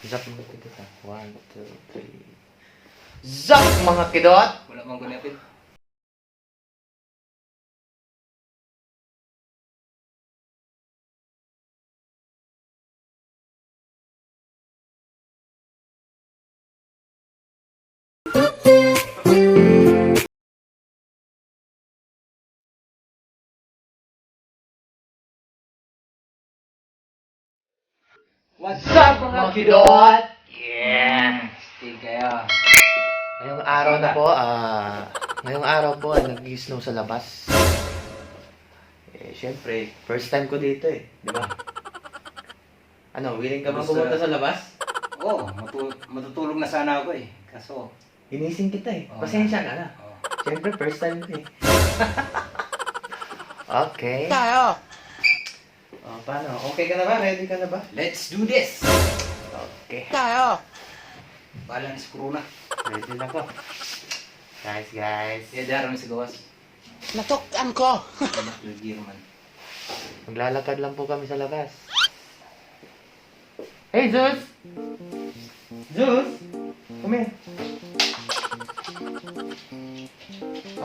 Zap mga kidot ha. 1, 2, 3. Zap mga kidot! Wala mang gunapin. What's up mga kidot? Yeah! Stay kayo. Ngayong araw na po, ngayong araw po ay nag-snow sa labas. Syempre, first time ko dito di ba? Ano, willing ka bang pumunta sa labas? Oo, matutulog na sana ako Kaso, Inising kita Oo. Pasensya ka na. oh. Syempre, first time ko Okay. Tayo! Paano? Okay ka na ba? Ready ka na ba? Let's do this! Okay. Tayo! Balance screw na. Ready na ko. Guys. Dara mo sa gawas. Natukan ko! Mas gear man. Maglalakad lang po kami sa labas. Hey, Zeus! Zeus! Come here.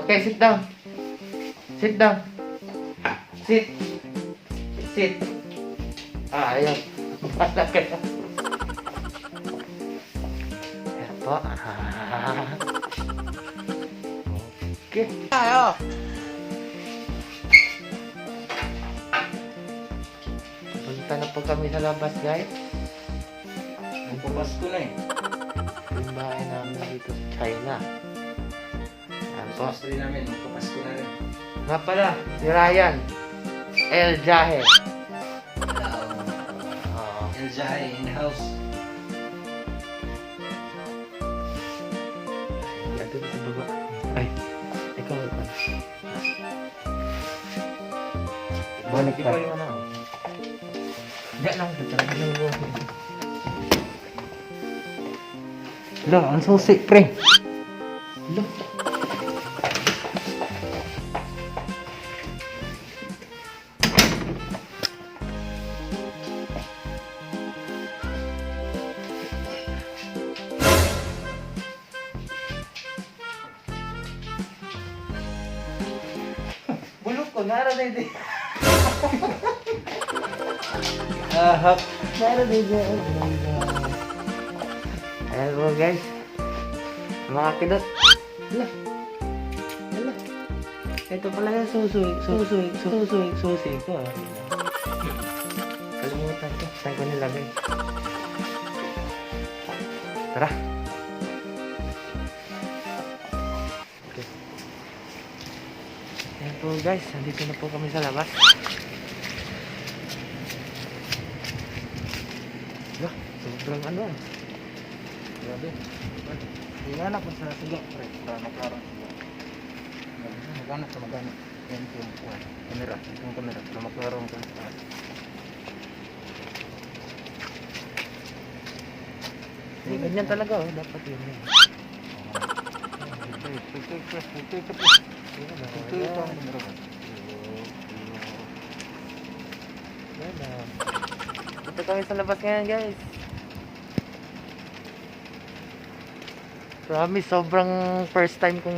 Okay, sit down. Sit down. Sit. Sit. Ayun. Bala ka na. Eto. Okay. Tayo! Punta na po kami sa labas, guys. Magpapasko na Yung bahay namin dito sa China. Ayan po. Gusto rin namin, magpapasko na rin. Nga pala, si Ryan. El Jahe. El Jahay in the house. Ito sa baba. Ay, ikaw ba? Balik pa. Hindi lang, talaga lang mo. Lo, ang susi, pre. Lo. Bulok ko, nara na hindi. Ahap. Nara na hindi. Ayan po guys. Mga kidot. Hala. Hala. Ito pala yung susuy ko. Kalimutan ko. Saan ko nilagay? Tara. Okay. Ayan po guys. Nandito na po kami sa labas. Lah, sobrang ano. Grabe. Hingana ko sa siga, pre. Para magkaroon. Magana sa magana. Yan yung kamera. Yung kamera. Para magkaroon ko. Ganyan talaga dapat yun. Dito kami sa labas ngayon guys. Promise, sobrang first time kong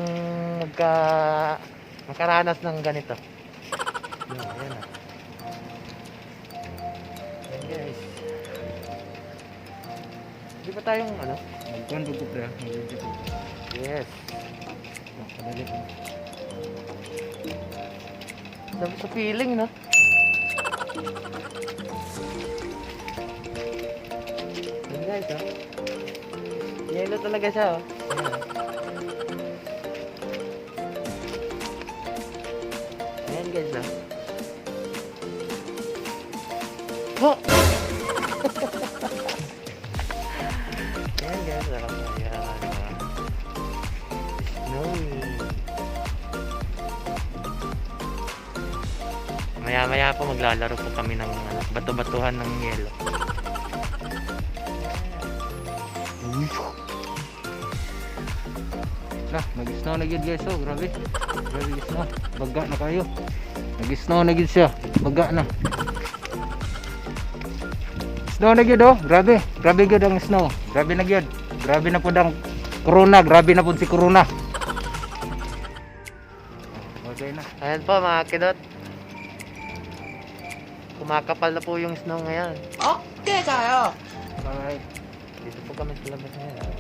makaranas ng ganito. Ayan Ayan guys. Di ba tayong ano? Magkuhan ko pre. Yes. Madali ko. Sabi sa feeling, no? Ayan guys, yellow talaga siya, Ayan guys, Oh! Ayan guys, Ayan. Snowy. Maya-maya po maglalaro po kami ng bato-batuhan ng yelo. Lah, nag-snow na gid guys, grabe. Grabe snow. Baga na kayo. Nag-snow na gid siya. Baga na. Snow na gyud oh. Grabe. Grabe gyud ang snow. Grabe na gyud. Grabe na pud ang corona. Grabe na pud si corona. Okay na. Ayan po mga kidot. Kumakapal na po yung snow ngayon. Okay kayo. Alright. Dito po kami sa labas ngayon.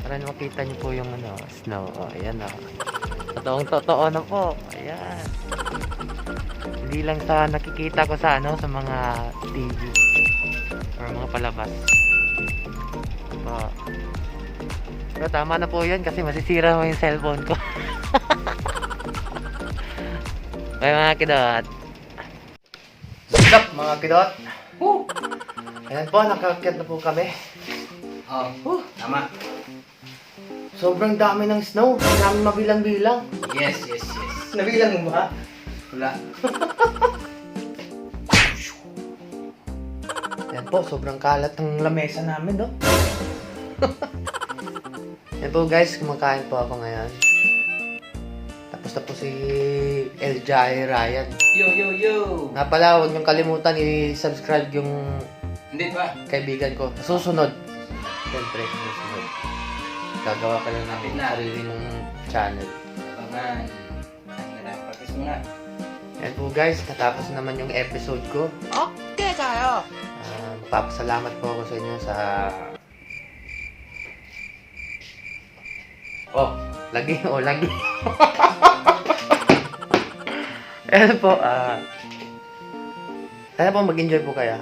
Para makita niyo po yung snow. Oh, ayan oh. Totoong totoo na po. Ayan. Hindi lang sa nakikita ko sa sa mga TV or mga palabas. Pero tama na po yun kasi masisira mo yung cellphone ko. Okay mga kidot. What's up mga kidot? Woo! Ayan po, nakaakyat na po kami. Tama. Sobrang dami ng snow. Hindi namin mabilang-bilang. Yes. Nabilang mo ba? Wala. Yan po, sobrang kalat ng lamesa namin, no? Yan po guys, kumakain po ako ngayon. Tapos na po si El Jai Ryan. Yo. Nga pala, huwag niyong kalimutan i-subscribe yung Hindi pa. kaibigan ko. Sa susunod. Siyempre, sa susunod. Gagawa ka lang Kapit ng na. sarili mong channel. Abangan. Practice muna. Yan po guys, natapos naman yung episode ko. Okay kayo. Magpapasalamat po ako sa inyo sa... lagi. Ayan po, sana po mag-enjoy po kayo.